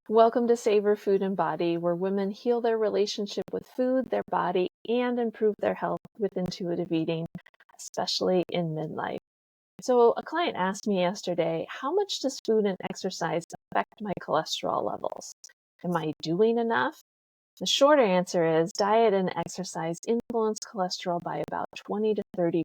Welcome to Savor Food and Body, where women heal their relationship with food, their body, and improve their health with intuitive eating, especially in midlife. So, a client asked me yesterday, how much does food and exercise affect my cholesterol levels? Am I doing enough? The shorter answer is diet and exercise influence cholesterol by about 20 to 30%.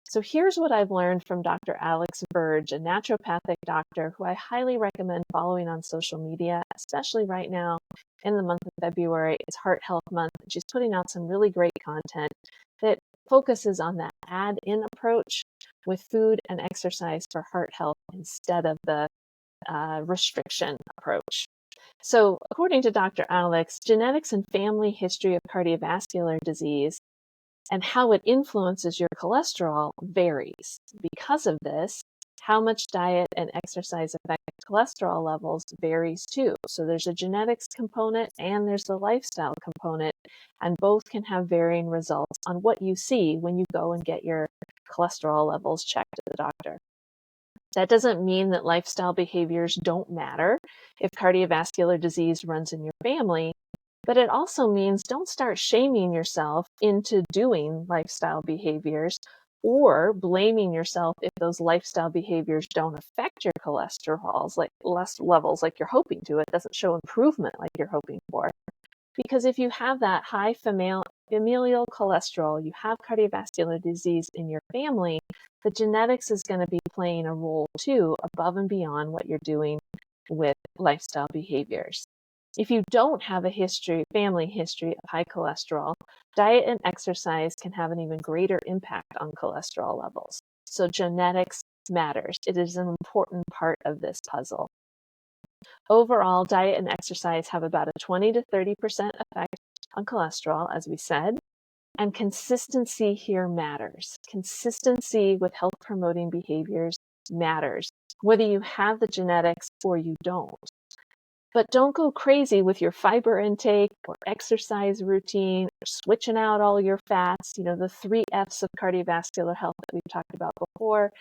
So here's what I've learned from Dr. Alex Verge, a naturopathic doctor who I highly recommend following on social media, especially right now in the month of February. It's Heart Health Month, and she's putting out some really great content that focuses on that add-in approach with food and exercise for heart health instead of the restriction approach. So, according to Dr. Alex, genetics and family history of cardiovascular disease and how it influences your cholesterol varies. Because of this, how much diet and exercise affect cholesterol levels varies too. So there's a genetics component and there's the lifestyle component, and both can have varying results on what you see when you go and get your cholesterol levels checked at the doctor. That doesn't mean that lifestyle behaviors don't matter if cardiovascular disease runs in your family, but it also means don't start shaming yourself into doing lifestyle behaviors or blaming yourself if those lifestyle behaviors don't affect your cholesterol levels like you're hoping to. It doesn't show improvement like you're hoping for. Because if you have that high familial cholesterol, you have cardiovascular disease in your family, the genetics is going to be playing a role too, above and beyond what you're doing with lifestyle behaviors. If you don't have a family history of high cholesterol, diet and exercise can have an even greater impact on cholesterol levels. So genetics matters. It is an important part of this puzzle. Overall, diet and exercise have about a 20 to 30% effect on cholesterol, as we said, and consistency here matters. Consistency with health promoting behaviors matters, whether you have the genetics or you don't. But don't go crazy with your fiber intake or exercise routine, or switching out all your fats, the 3 F's of cardiovascular health that we've talked about before: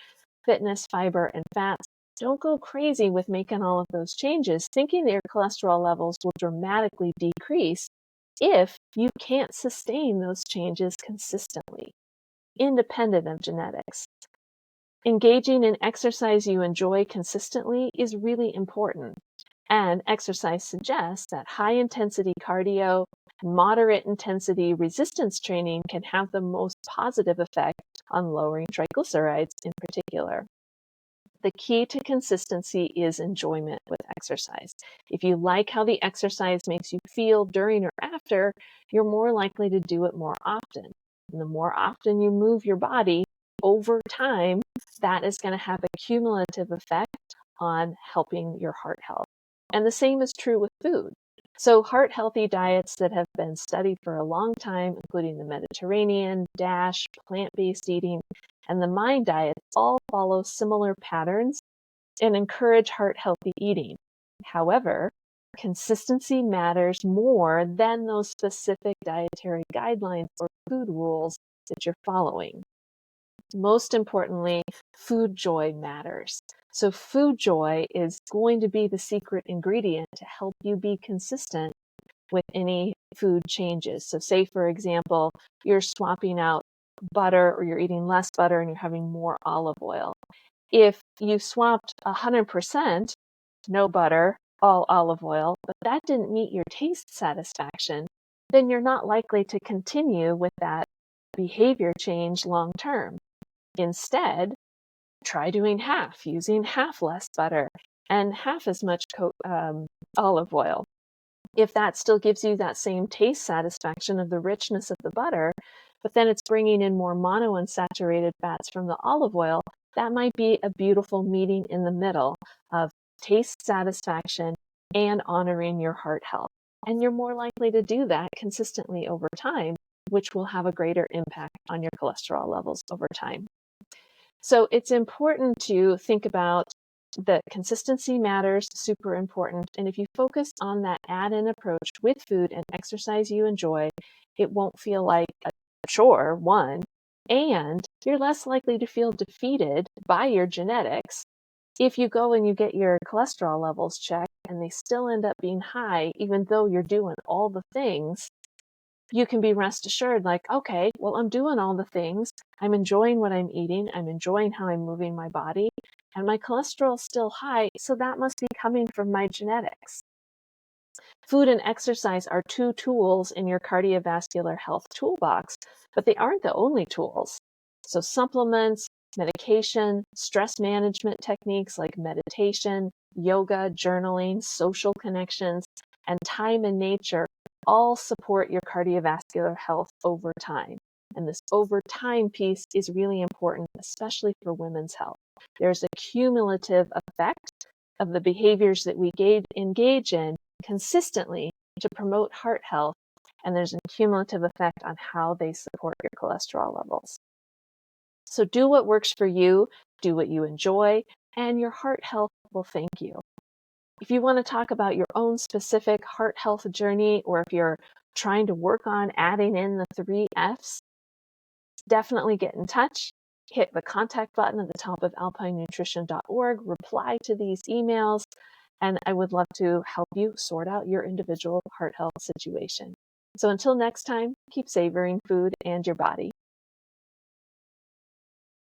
fitness, fiber, and fats. Don't go crazy with making all of those changes, thinking that your cholesterol levels will dramatically decrease if you can't sustain those changes consistently, independent of genetics. Engaging in exercise you enjoy consistently is really important. And exercise suggests that high-intensity cardio, moderate intensity resistance training can have the most positive effect on lowering triglycerides in particular. The key to consistency is enjoyment with exercise. If you like how the exercise makes you feel during or after, you're more likely to do it more often. And the more often you move your body over time, that is going to have a cumulative effect on helping your heart health. And the same is true with food. So heart-healthy diets that have been studied for a long time, including the Mediterranean, DASH, plant-based eating, and the MIND diets, all follow similar patterns and encourage heart-healthy eating. However, consistency matters more than those specific dietary guidelines or food rules that you're following. Most importantly, food joy matters. So food joy is going to be the secret ingredient to help you be consistent with any food changes. So say, for example, you're swapping out butter or you're eating less butter and you're having more olive oil. If you swapped 100% no butter, all olive oil, but that didn't meet your taste satisfaction, then you're not likely to continue with that behavior change long term. Instead, try doing half, using half less butter and half as much olive oil. If that still gives you that same taste satisfaction of the richness of the butter, but then it's bringing in more monounsaturated fats from the olive oil, that might be a beautiful meeting in the middle of taste satisfaction and honoring your heart health. And you're more likely to do that consistently over time, which will have a greater impact on your cholesterol levels over time. So it's important to think about the consistency matters, super important. And if you focus on that add-in approach with food and exercise you enjoy, it won't feel like a chore, one, and you're less likely to feel defeated by your genetics if you go and you get your cholesterol levels checked and they still end up being high, even though you're doing all the things, you can be rest assured, like, okay, well, I'm doing all the things. I'm enjoying what I'm eating. I'm enjoying how I'm moving my body, and my cholesterol is still high. So that must be coming from my genetics. Food and exercise are two tools in your cardiovascular health toolbox, but they aren't the only tools. So supplements, medication, stress management techniques like meditation, yoga, journaling, social connections, and time in nature all support your cardiovascular health over time. And this over time piece is really important, especially for women's health. There's a cumulative effect of the behaviors that we engage in consistently to promote heart health, and there's a cumulative effect on how they support your cholesterol levels. So do what works for you, do what you enjoy, and your heart health will thank you. If you want to talk about your own specific heart health journey, or if you're trying to work on adding in the 3 F's, definitely get in touch. Hit the contact button at the top of alpinenutrition.org, reply to these emails, and I would love to help you sort out your individual heart health situation. So until next time, keep savoring food and your body.